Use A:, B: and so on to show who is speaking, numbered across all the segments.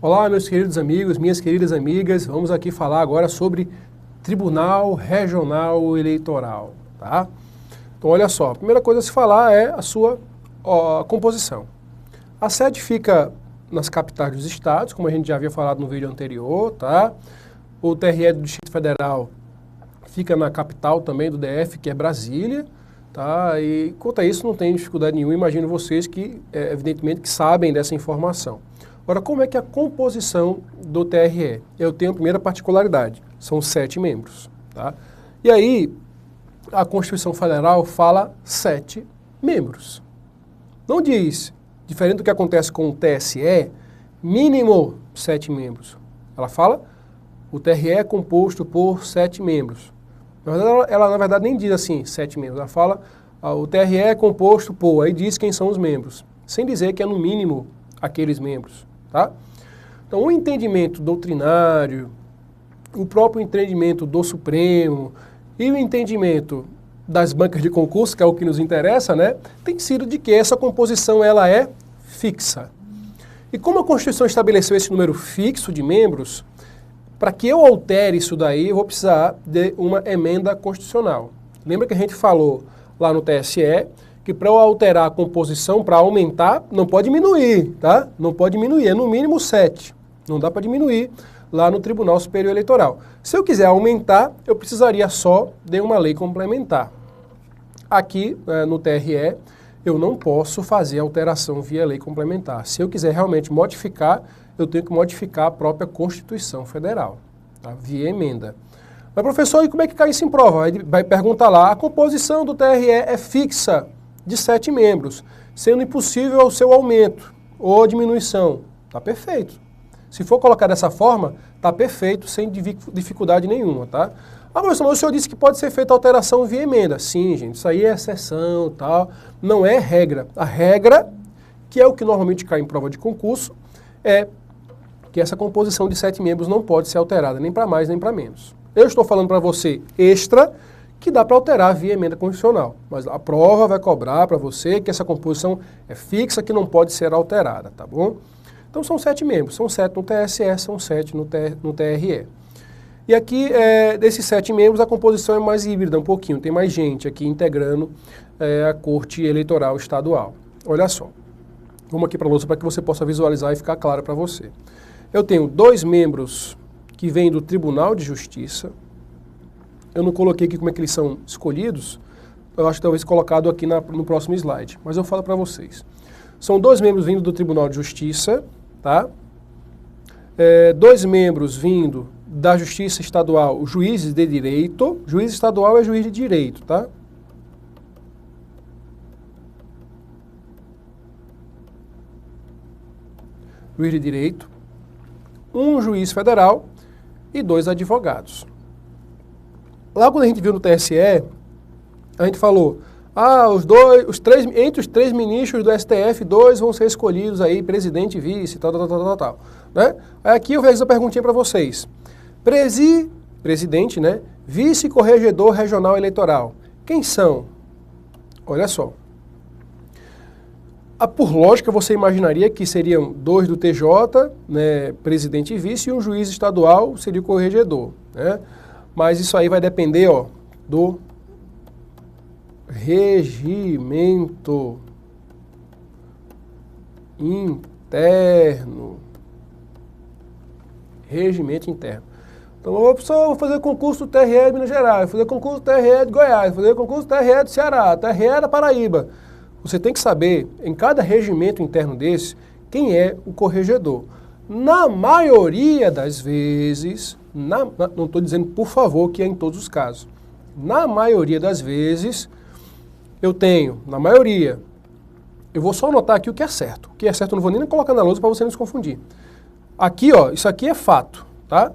A: Olá, meus queridos amigos, minhas queridas amigas, vamos aqui falar agora sobre Tribunal Regional Eleitoral, tá? Então, olha só, a primeira coisa a se falar é a sua composição. A sede fica nas capitais dos estados, como a gente já havia falado no vídeo anterior, tá? O TRE do Distrito Federal fica na capital também do DF, que é Brasília, tá? E quanto a isso não tem dificuldade nenhuma, imagino vocês que, evidentemente, que sabem dessa informação. Agora, como é que é a composição do TRE? Eu tenho a primeira particularidade, são 7 membros, tá? E aí, a Constituição Federal fala 7 membros. Não diz, diferente do que acontece com o TSE, mínimo 7 membros. Ela fala, o TRE é composto por 7 membros. Na verdade, nem diz assim, 7 membros. Ela fala, o TRE é composto por, aí diz quem são os membros, sem dizer que é no mínimo aqueles membros. Tá? Então, o entendimento doutrinário, o próprio entendimento do Supremo e o entendimento das bancas de concurso, que é o que nos interessa, né, tem sido de que essa composição ela é fixa. E como a Constituição estabeleceu esse número fixo de membros, para que eu altere isso daí, eu vou precisar de uma emenda constitucional. Lembra que a gente falou lá no TSE que para eu alterar a composição, para aumentar, não pode diminuir, tá? Não pode diminuir, é no mínimo 7. Não dá para diminuir lá no Tribunal Superior Eleitoral. Se eu quiser aumentar, eu precisaria só de uma lei complementar. Aqui, no TRE, eu não posso fazer alteração via lei complementar. Se eu quiser realmente modificar, eu tenho que modificar a própria Constituição Federal, tá? Via emenda. Mas, professor, e como é que cai isso em prova? Aí vai perguntar lá, a composição do TRE é fixa de 7 membros, sendo impossível o seu aumento ou diminuição. Está perfeito. Se for colocar dessa forma, está perfeito, sem dificuldade nenhuma, tá? Ah, professor, mas o senhor disse que pode ser feita alteração via emenda. Sim, gente, isso aí é exceção, tal, não é regra. A regra, que é o que normalmente cai em prova de concurso, é que essa composição de 7 membros não pode ser alterada, nem para mais, nem para menos. Eu estou falando para você extra, que dá para alterar via emenda constitucional. Mas a prova vai cobrar para você que essa composição é fixa, que não pode ser alterada, tá bom? Então são 7 membros, são 7 no TSE, são 7 no TRE. E aqui, desses 7 membros, a composição é mais híbrida um pouquinho, tem mais gente aqui integrando a Corte Eleitoral Estadual. Olha só, vamos aqui para a louça para que você possa visualizar e ficar claro para você. Eu tenho 2 membros que vêm do Tribunal de Justiça. Eu não coloquei aqui como é que eles são escolhidos, eu acho que talvez colocado aqui no próximo slide, mas eu falo para vocês. São 2 membros vindo do Tribunal de Justiça, tá? 2 membros vindo da Justiça Estadual, juízes de direito. Juiz estadual é juiz de direito, tá? Juiz de direito. 1 juiz federal e 2 advogados. Lá quando a gente viu no TSE, a gente falou, entre os 3 ministros do STF, 2 vão ser escolhidos aí, presidente e vice, tal, né? Aí aqui eu fiz a perguntinha para vocês. Presidente, né? Vice-corregedor regional eleitoral. Quem são? Olha só. Por lógica, você imaginaria que seriam 2 do TJ, né, presidente e vice, e um juiz estadual seria o corregedor, né? Mas isso aí vai depender, ó, do regimento interno. Regimento interno. Então, eu vou fazer concurso do TRE de Minas Gerais, vou fazer concurso do TRE de Goiás, vou fazer concurso do TRE do Ceará, TRE da Paraíba. Você tem que saber, em cada regimento interno desse, quem é o corregedor. Na maioria das vezes, não estou dizendo por favor que é em todos os casos, na maioria das vezes, eu tenho, na maioria, eu vou só anotar aqui o que é certo. O que é certo eu não vou nem colocar na lousa para você não se confundir. Aqui, ó, isso aqui é fato, tá?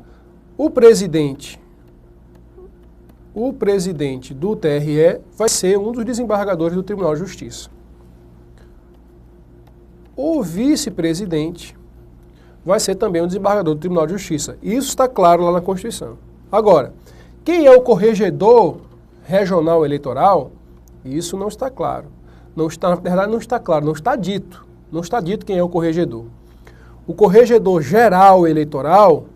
A: O presidente do TRE vai ser um dos desembargadores do Tribunal de Justiça. O vice-presidente vai ser também um desembargador do Tribunal de Justiça. Isso está claro lá na Constituição. Agora, quem é o corregedor regional eleitoral? Isso não está claro. Não está, na verdade, não está claro, não está dito. Não está dito quem é o corregedor. O corregedor geral eleitoral,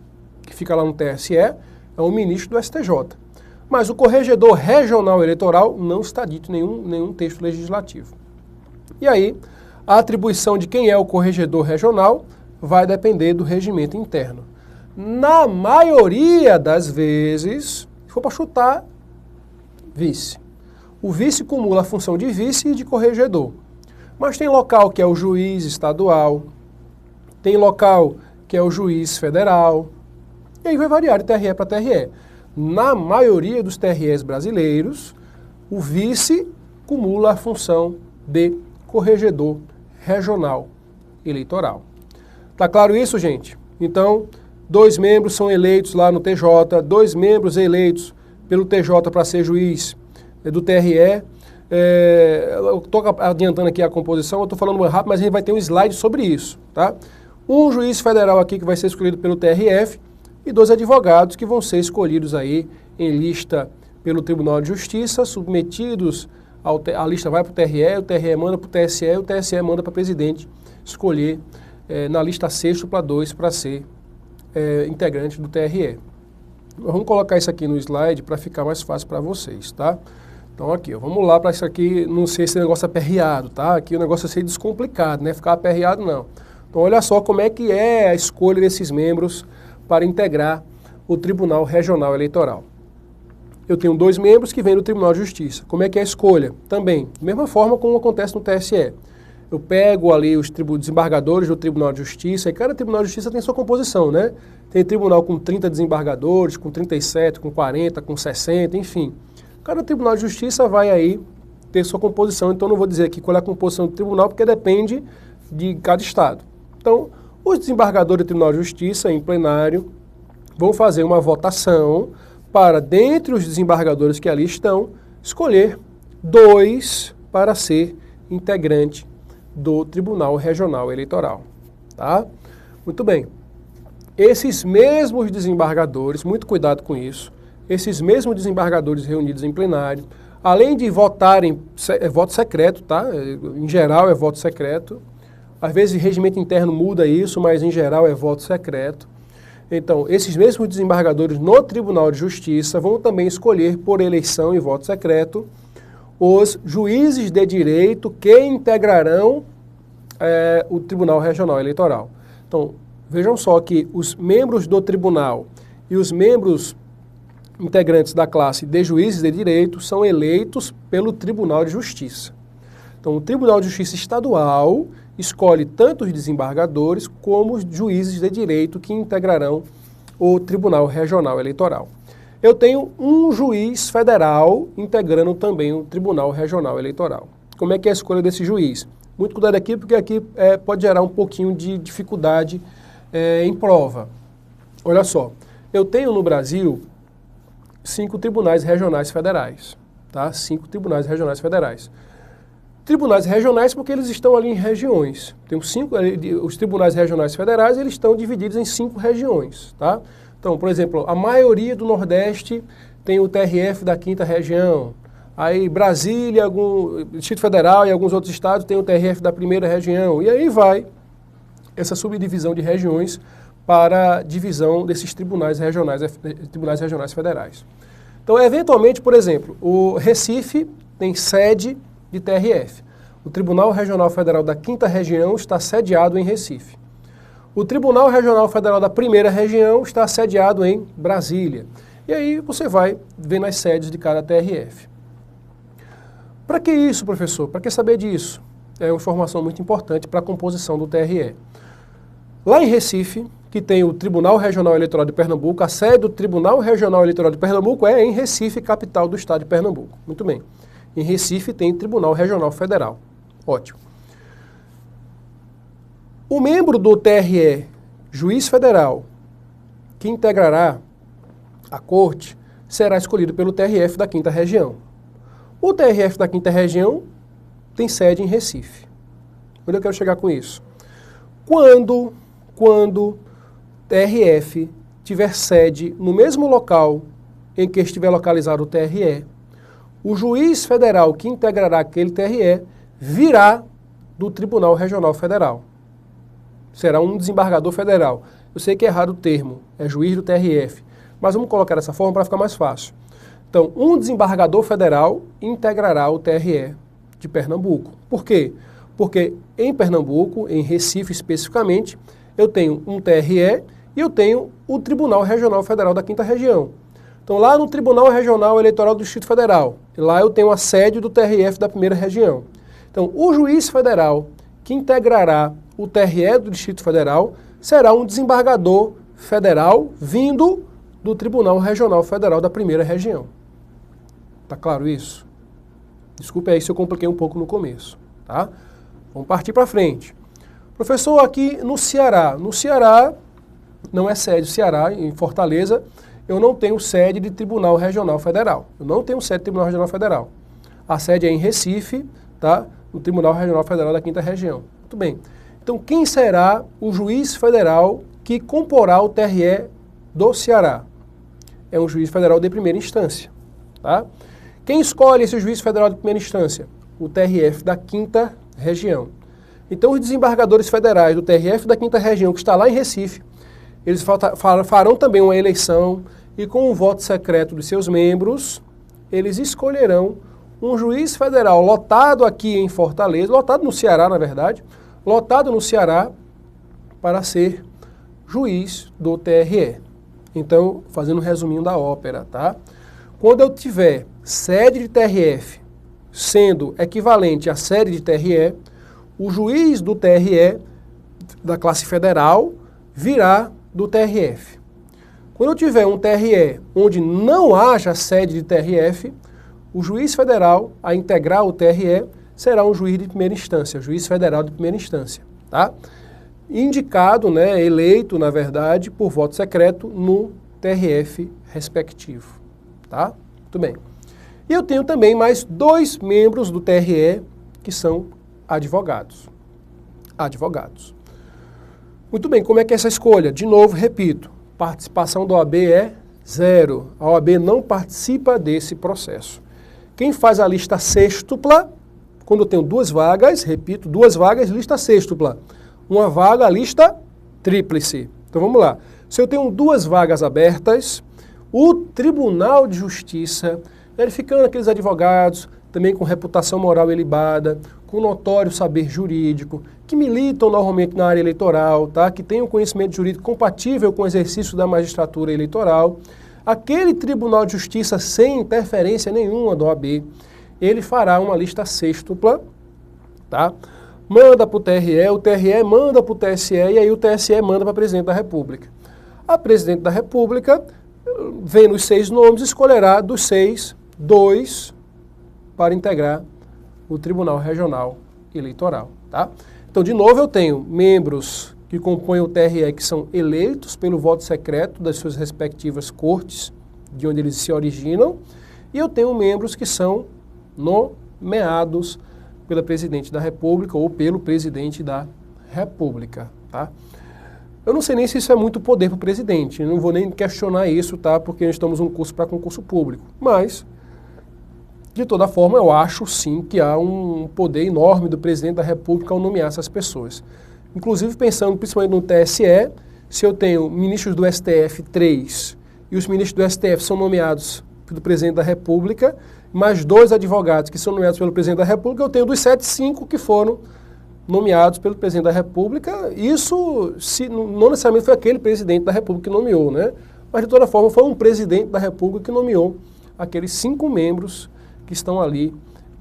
A: que fica lá no TSE, é o ministro do STJ. Mas o corregedor regional eleitoral não está dito em nenhum texto legislativo. E aí, a atribuição de quem é o corregedor regional vai depender do regimento interno. Na maioria das vezes, se for para chutar, vice. O vice cumula a função de vice e de corregedor. Mas tem local que é o juiz estadual, tem local que é o juiz federal, e aí vai variar de TRE para TRE. Na maioria dos TREs brasileiros, o vice cumula a função de corregedor regional eleitoral. Tá claro isso, gente? Então, 2 membros são eleitos lá no TJ, 2 membros eleitos pelo TJ para ser juiz do TRE. Eu estou adiantando aqui a composição, eu estou falando muito rápido, mas a gente vai ter um slide sobre isso, tá? Um juiz federal aqui que vai ser escolhido pelo TRF e 2 advogados que vão ser escolhidos aí em lista pelo Tribunal de Justiça, submetidos, a lista vai para o TRE manda para o TSE e o TSE manda para o presidente escolher na lista 6/2 para ser integrante do TRE. Vamos colocar isso aqui no slide para ficar mais fácil para vocês, tá? Então aqui, ó, vamos lá para isso aqui, não ser esse negócio aperreado, tá? Aqui o negócio é ser descomplicado, né? Ficar aperreado não. Então olha só como é que é a escolha desses membros para integrar o Tribunal Regional Eleitoral. Eu tenho 2 membros que vêm do Tribunal de Justiça. Como é que é a escolha? Também, da mesma forma como acontece no TSE. Eu pego ali os desembargadores do Tribunal de Justiça, e cada Tribunal de Justiça tem sua composição, né? Tem tribunal com 30 desembargadores, com 37, com 40, com 60, enfim. Cada Tribunal de Justiça vai aí ter sua composição, então não vou dizer aqui qual é a composição do tribunal, porque depende de cada estado. Então, os desembargadores do Tribunal de Justiça, em plenário, vão fazer uma votação para, dentre os desembargadores que ali estão, escolher 2 para ser integrante do Tribunal Regional Eleitoral. Tá? Muito bem. Esses mesmos desembargadores, muito cuidado com isso, esses mesmos desembargadores reunidos em plenário, além de votarem, é voto secreto, tá? Em geral é voto secreto. Às vezes o regimento interno muda isso, mas em geral é voto secreto. Então, esses mesmos desembargadores no Tribunal de Justiça vão também escolher por eleição e voto secreto os juízes de direito que integrarão o Tribunal Regional Eleitoral. Então, vejam só que os membros do tribunal e os membros integrantes da classe de juízes de direito são eleitos pelo Tribunal de Justiça. Então, o Tribunal de Justiça Estadual escolhe tanto os desembargadores como os juízes de direito que integrarão o Tribunal Regional Eleitoral. Eu tenho um juiz federal integrando também o Tribunal Regional Eleitoral. Como é que é a escolha desse juiz? Muito cuidado aqui, porque aqui pode gerar um pouquinho de dificuldade em prova. Olha só, eu tenho no Brasil 5 tribunais regionais federais, tá? 5 tribunais regionais federais. Tribunais regionais porque eles estão ali em regiões. Tem os tribunais regionais federais, eles estão divididos em 5 regiões, tá? Então, por exemplo, a maioria do Nordeste tem o TRF da 5ª região. Aí Brasília, Distrito Federal e alguns outros estados têm o TRF da 1ª região. E aí vai essa subdivisão de regiões para a divisão desses tribunais regionais federais. Então, eventualmente, por exemplo, o Recife tem sede de TRF. O Tribunal Regional Federal da 5ª região está sediado em Recife. O Tribunal Regional Federal da 1ª região está sediado em Brasília. E aí você vai ver nas sedes de cada TRF. Para que isso, professor? Para que saber disso? É uma informação muito importante para a composição do TRE. Lá em Recife, que tem o Tribunal Regional Eleitoral de Pernambuco, a sede do Tribunal Regional Eleitoral de Pernambuco é em Recife, capital do estado de Pernambuco. Muito bem. Em Recife tem Tribunal Regional Federal. Ótimo. O membro do TRE, juiz federal, que integrará a corte, será escolhido pelo TRF da 5ª região. O TRF da 5ª região tem sede em Recife. Onde eu quero chegar com isso? Quando TRF tiver sede no mesmo local em que estiver localizado o TRE, o juiz federal que integrará aquele TRE virá do Tribunal Regional Federal. será um desembargador federal. Eu sei que é errado o termo, é juiz do TRF, mas vamos colocar dessa forma para ficar mais fácil. Então, um desembargador federal integrará o TRE de Pernambuco. Por quê? Porque em Pernambuco, em Recife especificamente, eu tenho um TRE e eu tenho o Tribunal Regional Federal da 5ª Região. Então, lá no Tribunal Regional Eleitoral do Distrito Federal, lá eu tenho a sede do TRF da 1ª Região. Então, o juiz federal que integrará o TRE do Distrito Federal será um desembargador federal vindo do Tribunal Regional Federal da 1ª Região. Tá claro isso? Desculpe aí se eu compliquei um pouco no começo, tá? Vamos partir para frente. Professor, aqui no Ceará não é sede do Ceará, em Fortaleza, eu não tenho sede de Tribunal Regional Federal. Eu não tenho sede de Tribunal Regional Federal. A sede é em Recife, tá? No Tribunal Regional Federal da 5ª Região. Muito bem. Então, quem será o juiz federal que comporá o TRE do Ceará? É um juiz federal de primeira instância, tá? Quem escolhe esse juiz federal de primeira instância? O TRF da 5ª Região. Então, os desembargadores federais do TRF da 5ª Região, que está lá em Recife, eles farão também uma eleição e, com o voto secreto dos seus membros, eles escolherão um juiz federal lotado aqui em Fortaleza, lotado no Ceará, na verdade, lotado no Ceará para ser juiz do TRE. Então, fazendo um resuminho da ópera, tá? Quando eu tiver sede de TRF sendo equivalente à sede de TRE, o juiz do TRE da classe federal virá do TRF. Quando eu tiver um TRE onde não haja sede de TRF, o juiz federal a integrar o TRE será um juiz de primeira instância, juiz federal de primeira instância, tá? Indicado, né, eleito, na verdade, por voto secreto no TRF respectivo, tá? Muito bem. E eu tenho também mais 2 membros do TRE que são advogados. Advogados. Muito bem, como é que é essa escolha? De novo, repito, participação da OAB é 0. A OAB não participa desse processo. Quem faz a lista sêxtupla, quando eu tenho 2 vagas, repito, 2 vagas, lista sêxtupla. Uma vaga, lista tríplice. Então vamos lá. Se eu tenho 2 vagas abertas, o Tribunal de Justiça, verificando aqueles advogados, também com reputação moral ilibada, com notório saber jurídico, que militam normalmente na área eleitoral, tá? Que tenham conhecimento jurídico compatível com o exercício da magistratura eleitoral, aquele Tribunal de Justiça sem interferência nenhuma da OAB, ele fará uma lista sêxtupla, tá? Manda para o TRE manda para o TSE e aí o TSE manda para a Presidente da República. A Presidente da República, vendo os 6 nomes, escolherá dos 6, 2 para integrar o Tribunal Regional Eleitoral, tá? Então, de novo, eu tenho membros que compõem o TRE que são eleitos pelo voto secreto das suas respectivas cortes, de onde eles se originam, e eu tenho membros que são nomeados pela Presidente da República ou pelo Presidente da República, tá? Eu não sei nem se isso é muito poder para o presidente, eu não vou nem questionar isso, tá? Porque nós estamos num curso para concurso público, mas, de toda forma, eu acho sim que há um poder enorme do Presidente da República ao nomear essas pessoas. Inclusive, pensando principalmente no TSE, se eu tenho ministros do STF 3 e os ministros do STF são nomeados pelo Presidente da República, mais 2 advogados que são nomeados pelo Presidente da República, eu tenho dos 7, 5 que foram nomeados pelo Presidente da República. Isso não necessariamente foi aquele Presidente da República que nomeou, né? Mas, de toda forma, foi um Presidente da República que nomeou aqueles 5 membros que estão ali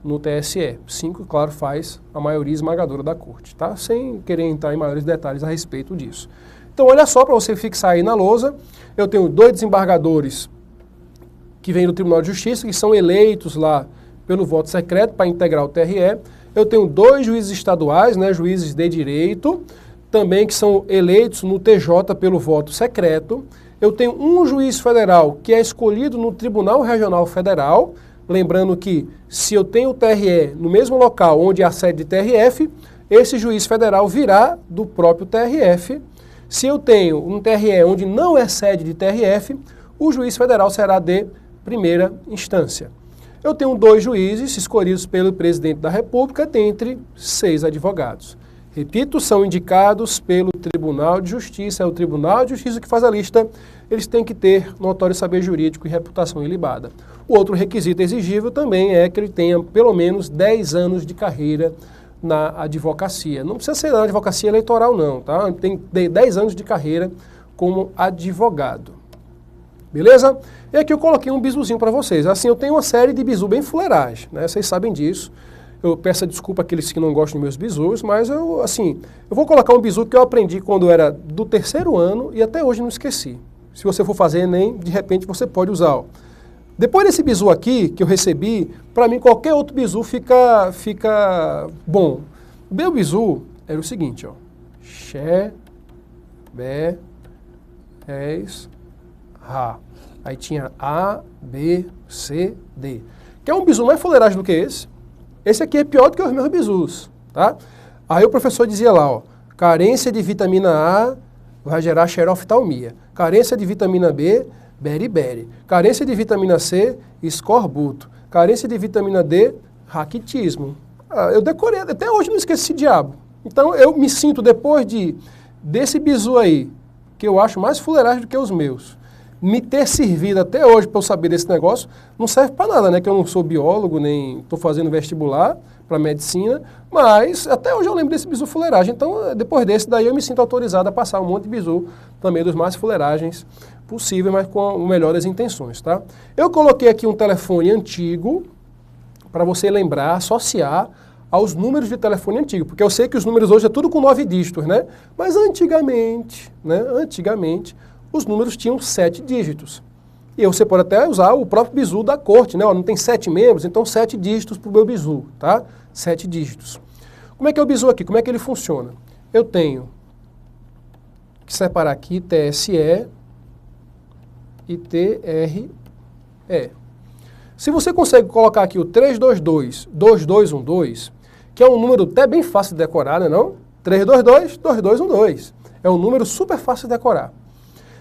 A: no TSE. 5, claro, faz a maioria esmagadora da corte, tá? Sem querer entrar em maiores detalhes a respeito disso. Então, olha só, para você fixar aí na lousa, eu tenho 2 desembargadores que vêm do Tribunal de Justiça, que são eleitos lá pelo voto secreto para integrar o TRE. Eu tenho 2 juízes estaduais, né, juízes de direito, também que são eleitos no TJ pelo voto secreto. Eu tenho um juiz federal que é escolhido no Tribunal Regional Federal, lembrando que se eu tenho o TRE no mesmo local onde há a sede de TRF, esse juiz federal virá do próprio TRF. Se eu tenho um TRE onde não é sede de TRF, o juiz federal será de primeira instância. Eu tenho 2 juízes escolhidos pelo Presidente da República, dentre 6 advogados. Repito, são indicados pelo Tribunal de Justiça. É o Tribunal de Justiça que faz a lista. Eles têm que ter notório saber jurídico e reputação ilibada. O outro requisito exigível também é que ele tenha pelo menos 10 anos de carreira na advocacia. Não precisa ser na advocacia eleitoral não, tá? Tem 10 anos de carreira como advogado. Beleza? E aqui eu coloquei um bisuzinho para vocês. Assim, eu tenho uma série de bizu bem fuleiragem, né? Vocês sabem disso. Eu peço desculpa àqueles que não gostam dos meus bizus, mas eu vou colocar um bizu que eu aprendi quando eu era do 3º ano e até hoje não esqueci. Se você for fazer Enem, de repente você pode usar. Ó. Depois desse bizu aqui, que eu recebi, para mim qualquer outro bizu fica bom. O meu bizu era o seguinte, ó. Xé, Bé, Rés, Rá. Aí tinha A, B, C, D. Quer um bizu mais fuleiragem do que esse? Esse aqui é pior do que os meus bizus, tá? Aí o professor dizia lá, ó, carência de vitamina A vai gerar xeroftalmia. Carência de vitamina B, beriberi. Carência de vitamina C, escorbuto. Carência de vitamina D, raquitismo. Eu decorei, até hoje não esqueci esse diabo. Então eu me sinto, depois desse bizu aí, que eu acho mais fuleiragem do que os meus, me ter servido até hoje para eu saber desse negócio, não serve para nada, né? Que eu não sou biólogo, nem estou fazendo vestibular para medicina, mas até hoje eu lembro desse bizu fuleiragem. Então, depois desse daí eu me sinto autorizado a passar um monte de bizu, também dos mais fuleiragens possíveis, mas com o melhor das intenções, tá? Eu coloquei aqui um telefone antigo, para você lembrar, associar aos números de telefone antigo, porque eu sei que os números hoje é tudo com 9 dígitos, né? Mas antigamente, os números tinham 7 dígitos. E você pode até usar o próprio bizu da corte, né? Ó, não tem 7 membros, então 7 dígitos para o meu bizu, tá? 7 dígitos. Como é que é o bizu aqui? Como é que ele funciona? Eu tenho que separar aqui TSE e TRE. Se você consegue colocar aqui o 322-2212, que é um número até bem fácil de decorar, né não? 322-2212. É um número super fácil de decorar.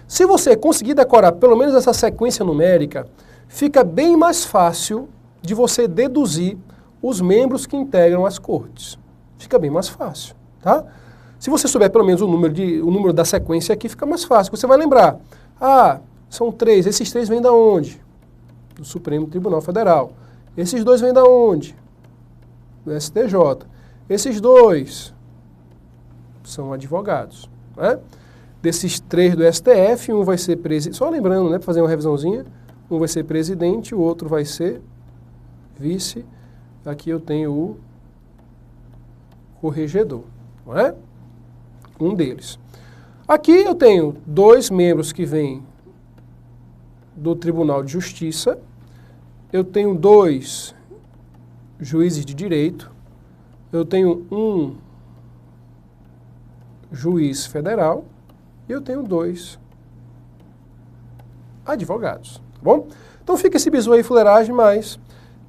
A: Se você conseguir decorar pelo menos essa sequência numérica, fica bem mais fácil de você deduzir os membros que integram as cortes. Fica bem mais fácil, tá? Se você souber pelo menos o número da sequência aqui, fica mais fácil. Você vai lembrar, são 3, esses 3 vêm da onde? Do Supremo Tribunal Federal. Esses 2 vêm da onde? Do STJ. Esses 2 são advogados, né? Desses 3 do STF, um vai ser presidente, só lembrando, né, para fazer uma revisãozinha, um vai ser presidente, o outro vai ser vice, aqui eu tenho o corregedor, não é? Um deles. Aqui eu tenho 2 membros que vêm do Tribunal de Justiça, eu tenho 2 juízes de direito, eu tenho um juiz federal, e eu tenho 2 advogados, tá bom? Então fica esse bizu aí, fuleiragem, mas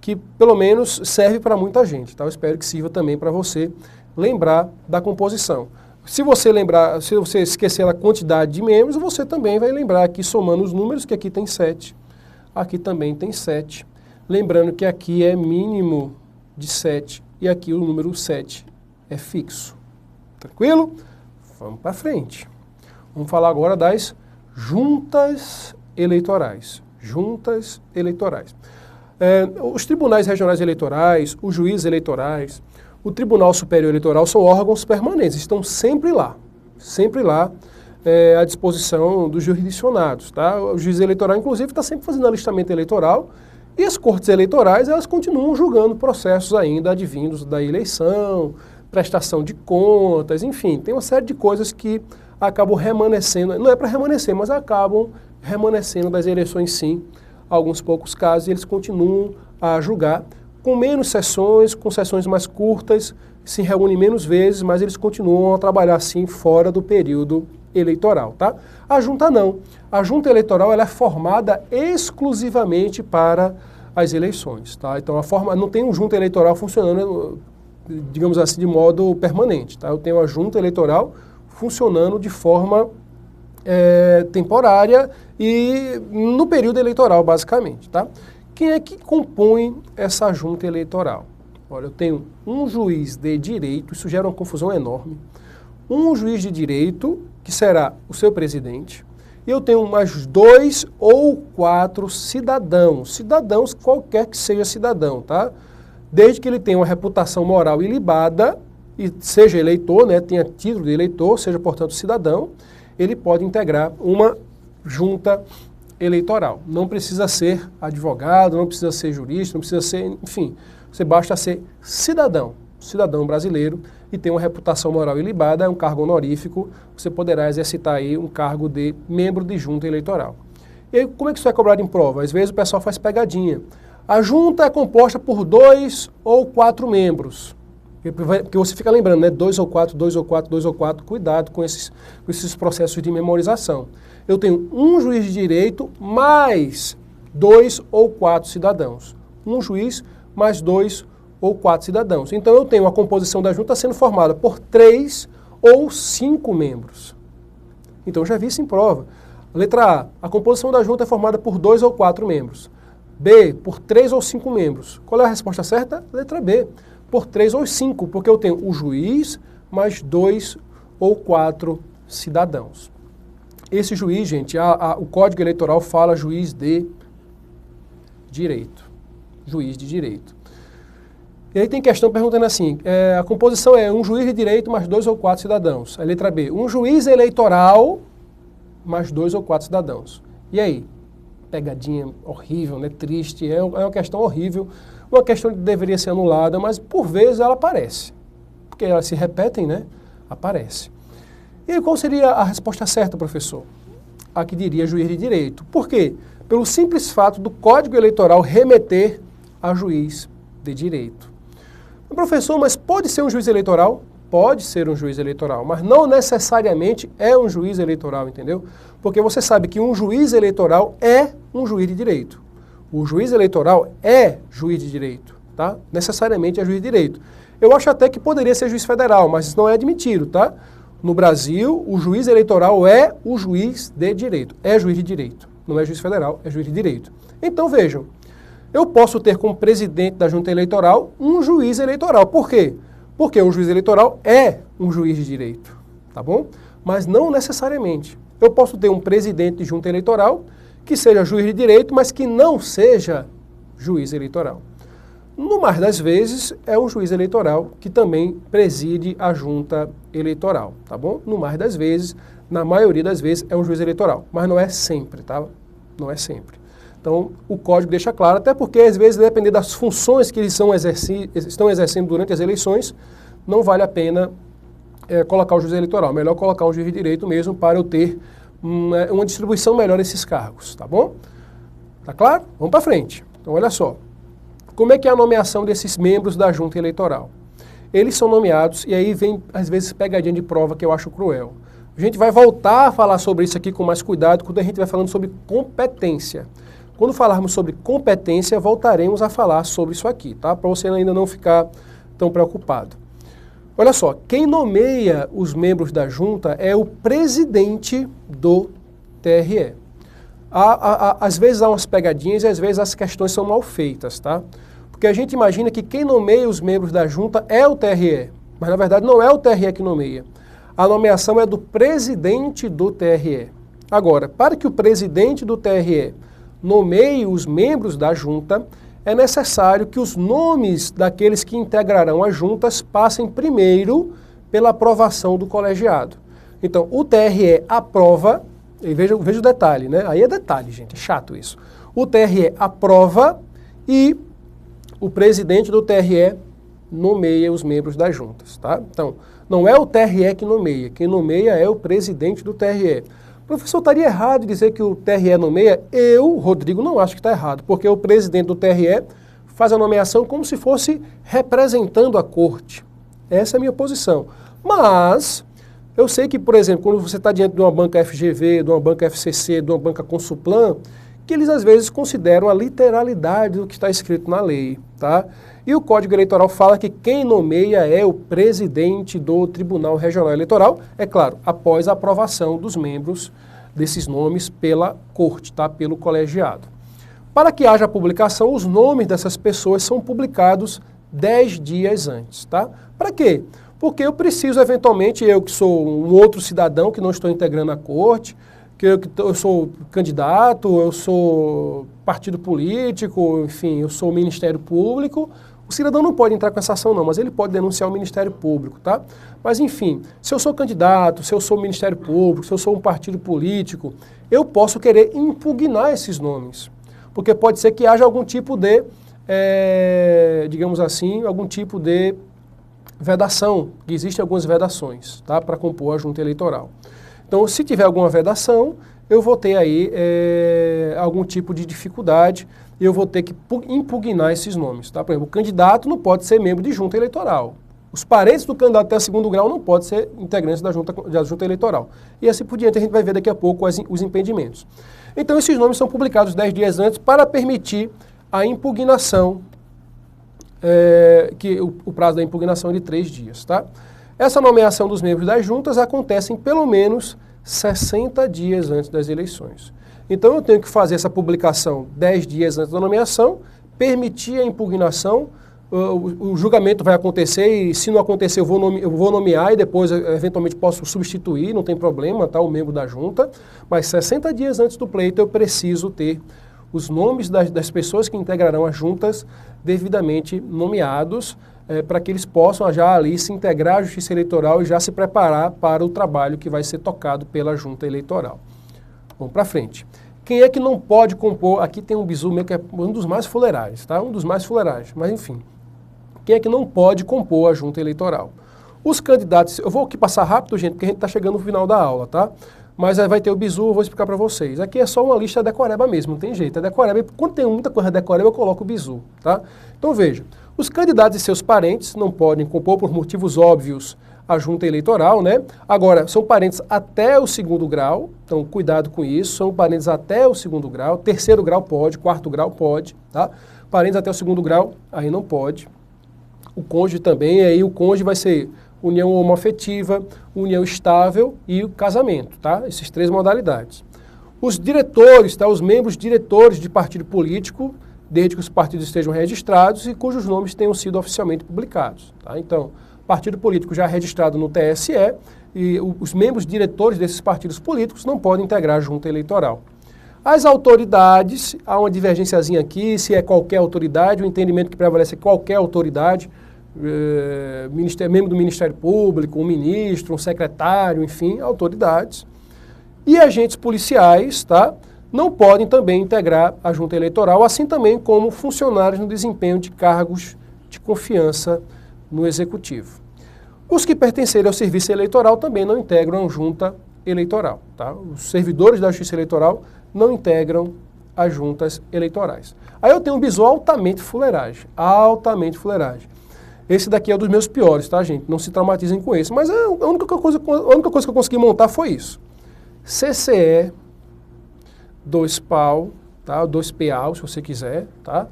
A: que pelo menos serve para muita gente, tá? Eu espero que sirva também para você lembrar da composição. Se você esquecer a quantidade de membros, você também vai lembrar aqui, somando os números, que aqui tem 7, aqui também tem 7. Lembrando que aqui é mínimo de 7 e aqui o número 7 é fixo. Tranquilo? Vamos para frente. Vamos falar agora das juntas eleitorais. Juntas eleitorais. Os tribunais regionais eleitorais, os juízes eleitorais, o Tribunal Superior Eleitoral são órgãos permanentes, estão sempre lá à disposição dos jurisdicionados. Tá? O juiz eleitoral, inclusive, está sempre fazendo alistamento eleitoral e as cortes eleitorais elas continuam julgando processos ainda advindos da eleição, prestação de contas, enfim, tem uma série de coisas que acabam remanescendo, não é para remanescer, mas acabam remanescendo das eleições sim, alguns poucos casos, e eles continuam a julgar com menos sessões, com sessões mais curtas, se reúnem menos vezes, mas eles continuam a trabalhar assim fora do período eleitoral, tá? A junta não. A junta eleitoral ela é formada exclusivamente para as eleições, tá? Então não tem um junta eleitoral funcionando, digamos assim, de modo permanente, tá? Eu tenho a junta eleitoral funcionando de forma temporária e no período eleitoral, basicamente, tá? Quem é que compõe essa junta eleitoral? Olha, eu tenho um juiz de direito, isso gera uma confusão enorme. Um juiz de direito, que será o seu presidente, e eu tenho mais 2 ou 4 cidadãos. Cidadãos, qualquer que seja cidadão, tá? Desde que ele tenha uma reputação moral ilibada e seja eleitor, né, tenha título de eleitor, seja, portanto, cidadão, ele pode integrar uma junta eleitoral. Não precisa ser advogado, não precisa ser jurista, não precisa ser, enfim, você basta ser cidadão brasileiro e ter uma reputação moral ilibada, é um cargo honorífico, você poderá exercitar aí um cargo de membro de junta eleitoral. E aí, como é que isso é cobrado em prova? Às vezes o pessoal faz pegadinha. A junta é composta por 2 ou 4 membros. Porque você fica lembrando, né? 2 ou 4, 2 ou 4, 2 ou 4. Cuidado com esses processos de memorização. Eu tenho um juiz de direito mais 2 ou 4 cidadãos. Um juiz mais 2 ou 4 cidadãos. Então eu tenho a composição da junta sendo formada por 3 ou 5 membros. Então eu já vi isso em prova. Letra A composição da junta é formada por 2 ou 4 membros. B, por 3 ou 5 membros. Qual é a resposta certa? Letra B, por 3 ou 5, porque eu tenho o juiz mais 2 ou 4 cidadãos. Esse juiz, gente, o Código Eleitoral fala juiz de direito. Juiz de direito. E aí tem questão perguntando assim, a composição é um juiz de direito mais 2 ou 4 cidadãos. A letra B, um juiz eleitoral mais 2 ou 4 cidadãos. E aí? Pegadinha horrível, né? Triste, é uma questão horrível, uma questão que deveria ser anulada, mas por vezes ela aparece. Porque elas se repetem, né? Aparece. E qual seria a resposta certa, professor? A que diria juiz de direito. Por quê? Pelo simples fato do Código Eleitoral remeter a juiz de direito. Professor, mas pode ser um juiz eleitoral? Pode ser um juiz eleitoral, mas não necessariamente é um juiz eleitoral, entendeu? Porque você sabe que um juiz eleitoral é um juiz de direito. O juiz eleitoral é juiz de direito, tá? Necessariamente é juiz de direito. Eu acho até que poderia ser juiz federal, mas isso não é admitido, tá? No Brasil, o juiz eleitoral é o juiz de direito. É juiz de direito. Não é juiz federal, é juiz de direito. Então, vejam, eu posso ter como presidente da junta eleitoral um juiz eleitoral. Por quê? Porque o juiz eleitoral é um juiz de direito, tá bom? Mas não necessariamente. Eu posso ter um presidente de junta eleitoral que seja juiz de direito, mas que não seja juiz eleitoral. No mais das vezes, é um juiz eleitoral que também preside a junta eleitoral, tá bom? No mais das vezes, na maioria das vezes, é um juiz eleitoral, mas não é sempre, tá? Não é sempre. Então, o código deixa claro, até porque, às vezes, dependendo das funções que eles estão exercendo durante as eleições, não vale a pena colocar o juiz eleitoral. Melhor colocar um juiz de direito mesmo para eu ter uma distribuição melhor desses cargos, tá bom? Tá claro? Vamos para frente. Então, olha só. Como é que é a nomeação desses membros da junta eleitoral? Eles são nomeados, e aí vem, às vezes, pegadinha de prova que eu acho cruel. A gente vai voltar a falar sobre isso aqui com mais cuidado quando a gente vai falando sobre competência. Quando falarmos sobre competência, voltaremos a falar sobre isso aqui, tá? Para você ainda não ficar tão preocupado. Olha só, quem nomeia os membros da junta é o presidente do TRE. Às vezes há umas pegadinhas e às vezes as questões são mal feitas, tá? Porque a gente imagina que quem nomeia os membros da junta é o TRE, mas na verdade não é o TRE que nomeia. A nomeação é do presidente do TRE. Agora, para que o presidente do TRE nomeie os membros da junta, é necessário que os nomes daqueles que integrarão as juntas passem primeiro pela aprovação do colegiado. Então, o TRE aprova, e veja o detalhe, né? Aí é detalhe, gente, é chato isso. O TRE aprova e o presidente do TRE nomeia os membros das juntas, tá? Então, não é o TRE que nomeia, quem nomeia é o presidente do TRE. Professor, estaria errado dizer que o TRE nomeia? Eu, Rodrigo, não acho que está errado, porque o presidente do TRE faz a nomeação como se fosse representando a corte. Essa é a minha posição. Mas eu sei que, por exemplo, quando você está diante de uma banca FGV, de uma banca FCC, de uma banca Consulplan, que eles às vezes consideram a literalidade do que está escrito na lei, tá? E o Código Eleitoral fala que quem nomeia é o presidente do Tribunal Regional Eleitoral, é claro, após a aprovação dos membros desses nomes pela corte, tá? Pelo colegiado. Para que haja publicação, os nomes dessas pessoas são publicados 10 dias antes, tá? Para quê? Porque eu preciso, eventualmente, eu que sou um outro cidadão que não estou integrando a corte, que eu sou candidato, eu sou partido político, enfim, eu sou Ministério Público. O cidadão não pode entrar com essa ação não, mas ele pode denunciar o Ministério Público, tá? Mas enfim, se eu sou candidato, se eu sou Ministério Público, se eu sou um partido político, eu posso querer impugnar esses nomes. Porque pode ser que haja algum tipo de, digamos assim, algum tipo de vedação, que existem algumas vedações, tá? Para compor a junta eleitoral. Então, se tiver alguma vedação, eu vou ter aí algum tipo de dificuldade e eu vou ter que impugnar esses nomes, tá? Por exemplo, o candidato não pode ser membro de junta eleitoral. Os parentes do candidato até segundo grau não podem ser integrantes da junta eleitoral. E assim por diante, a gente vai ver daqui a pouco os impedimentos. Então, esses nomes são publicados 10 dias antes para permitir a impugnação, que o prazo da impugnação é de 3 dias, tá? Essa nomeação dos membros das juntas acontece em pelo menos 60 dias antes das eleições. Então eu tenho que fazer essa publicação 10 dias antes da nomeação, permitir a impugnação, o julgamento vai acontecer e se não acontecer eu vou nomear e depois eventualmente posso substituir, não tem problema, tá, o membro da junta, mas 60 dias antes do pleito eu preciso ter os nomes das pessoas que integrarão as juntas devidamente nomeados, para que eles possam já ali se integrar à Justiça Eleitoral e já se preparar para o trabalho que vai ser tocado pela Junta Eleitoral. Vamos para frente. Quem é que não pode compor? Aqui tem um bizu meu que é um dos mais fuleirais, tá? Um dos mais fuleirais, mas enfim. Quem é que não pode compor a Junta Eleitoral? Os candidatos, eu vou aqui passar rápido, gente, porque a gente está chegando no final da aula, tá? Mas aí vai ter o bizu, eu vou explicar para vocês. Aqui é só uma lista decoreba mesmo, não tem jeito. É decoreba, quando tem muita coisa decoreba, eu coloco o bizu, tá? Então veja, os candidatos e seus parentes não podem compor por motivos óbvios a junta eleitoral, né? Agora, são parentes até o 2º grau, então cuidado com isso, são parentes até o 2º grau, 3º grau pode, 4º grau pode, tá? Parentes até o 2º grau, aí não pode. O cônjuge também, aí o cônjuge vai ser união homoafetiva, união estável e o casamento, tá? Essas 3 modalidades. Os diretores, tá? Os membros diretores de partido político, desde que os partidos estejam registrados e cujos nomes tenham sido oficialmente publicados, tá? Então, partido político já registrado no TSE e os membros diretores desses partidos políticos não podem integrar a junta eleitoral. As autoridades, há uma divergênciazinha aqui, se é qualquer autoridade, o entendimento que prevalece é qualquer autoridade, membro do Ministério Público, um ministro, um secretário, enfim, autoridades. E agentes policiais, tá? Não podem também integrar a junta eleitoral, assim também como funcionários no desempenho de cargos de confiança no Executivo. Os que pertencerem ao serviço eleitoral também não integram a junta eleitoral, tá? Os servidores da Justiça Eleitoral não integram as juntas eleitorais. Aí eu tenho um bizu altamente fuleiragem, altamente fuleiragem. Esse daqui é um dos meus piores, tá, gente? Não se traumatizem com esse, mas a única coisa que eu consegui montar foi isso. CCE, 2 pau, tá? 2 PA, se você quiser, tá?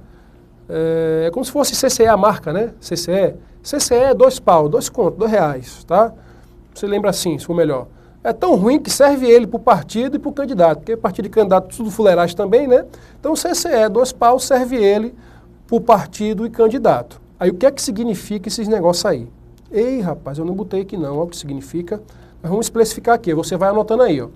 A: É como se fosse CCE a marca, né? CCE, 2 pau, 2 conto, 2 reais, tá? Você lembra assim, se for melhor. É tão ruim que serve ele para o partido e para o candidato, porque partido e candidato tudo fuleiragem também, né? Então CCE, 2 pau, serve ele para o partido e candidato. Aí o que é que significa esses negócios aí? Ei, rapaz, eu não botei aqui não, olha o que significa. Mas vamos especificar aqui, você vai anotando aí, ó.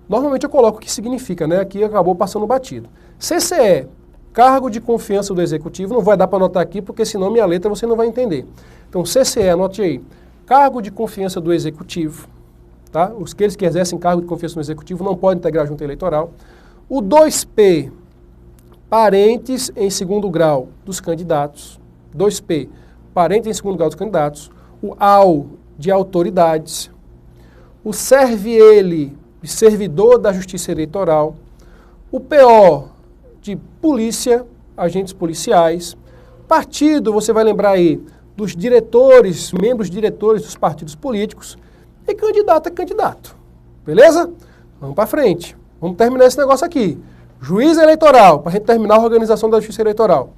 A: Normalmente eu coloco o que significa, né? Aqui acabou passando batido. CCE, cargo de confiança do Executivo, não vai dar para anotar aqui, porque senão minha letra você não vai entender. Então, CCE, anote aí, cargo de confiança do Executivo, tá? Aqueles que exercem cargo de confiança no Executivo não podem integrar a junta eleitoral. O 2P, parentes em 2º grau dos candidatos. 2P, parentes em 2º grau dos candidatos. O AU, de autoridades. O serve ele, de servidor da Justiça Eleitoral. O PO, de polícia, agentes policiais. Partido, você vai lembrar aí, dos diretores, membros diretores dos partidos políticos. E candidato é candidato. Beleza? Vamos para frente. Vamos terminar esse negócio aqui. Juiz eleitoral, para a gente terminar a organização da Justiça Eleitoral.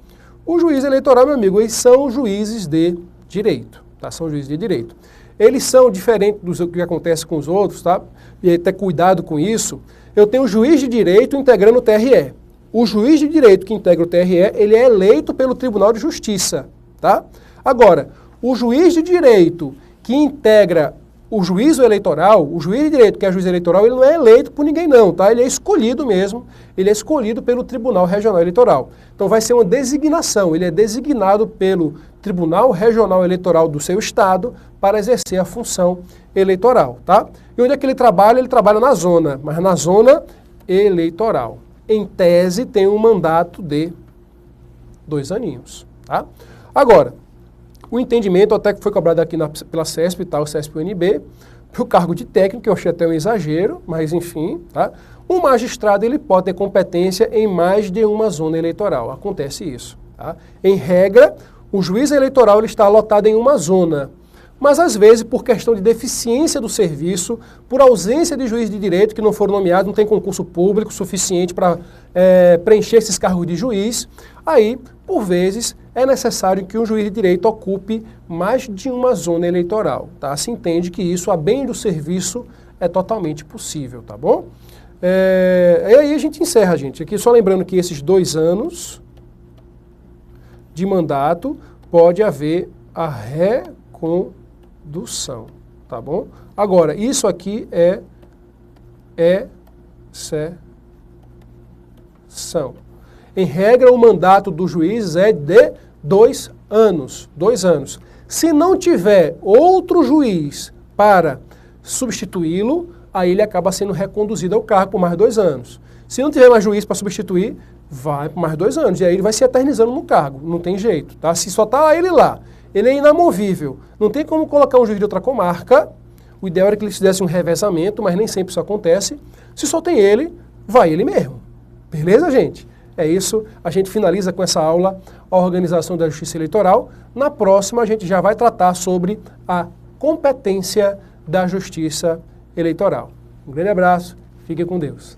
A: O juiz eleitoral, meu amigo, eles são juízes de direito, tá? São juízes de direito. Eles são diferentes do que acontece com os outros, tá? E aí ter cuidado com isso. Eu tenho o juiz de direito integrando o TRE. O juiz de direito que integra o TRE, ele é eleito pelo Tribunal de Justiça, tá? Agora, o juiz de direito que integra o juízo eleitoral, o juiz de direito que é juiz eleitoral, ele não é eleito por ninguém não, tá? Ele é escolhido mesmo, ele é escolhido pelo Tribunal Regional Eleitoral. Então vai ser uma designação, ele é designado pelo Tribunal Regional Eleitoral do seu estado para exercer a função eleitoral, tá? E onde é que ele trabalha? Ele trabalha na zona, mas na zona eleitoral. Em tese tem um mandato de 2 aninhos, tá? Agora, o entendimento até que foi cobrado aqui pela CESP e tal, CESP-UNB, para o cargo de técnico, que eu achei até um exagero, mas enfim, tá? O magistrado ele pode ter competência em mais de uma zona eleitoral, acontece isso, tá? Em regra, o juiz eleitoral ele está alotado em uma zona, mas às vezes por questão de deficiência do serviço, por ausência de juiz de direito que não foram nomeados, não tem concurso público suficiente para preencher esses cargos de juiz, aí, por vezes, é necessário que um juiz de direito ocupe mais de uma zona eleitoral, tá? Se entende que isso, a bem do serviço, é totalmente possível, tá bom? E aí a gente encerra, gente. Aqui só lembrando que esses 2 anos de mandato pode haver a recondução, tá bom? Agora, isso aqui é exceção. Em regra, o mandato do juiz é de 2 anos. 2 anos. Se não tiver outro juiz para substituí-lo, aí ele acaba sendo reconduzido ao cargo por mais 2 anos. Se não tiver mais juiz para substituir, vai por mais 2 anos. E aí ele vai se eternizando no cargo. Não tem jeito, tá? Se só está ele lá, ele é inamovível. Não tem como colocar um juiz de outra comarca. O ideal era que eles fizessem um revezamento, mas nem sempre isso acontece. Se só tem ele, vai ele mesmo. Beleza, gente? É isso, a gente finaliza com essa aula, a organização da justiça eleitoral. Na próxima, a gente já vai tratar sobre a competência da justiça eleitoral. Um grande abraço, fique com Deus.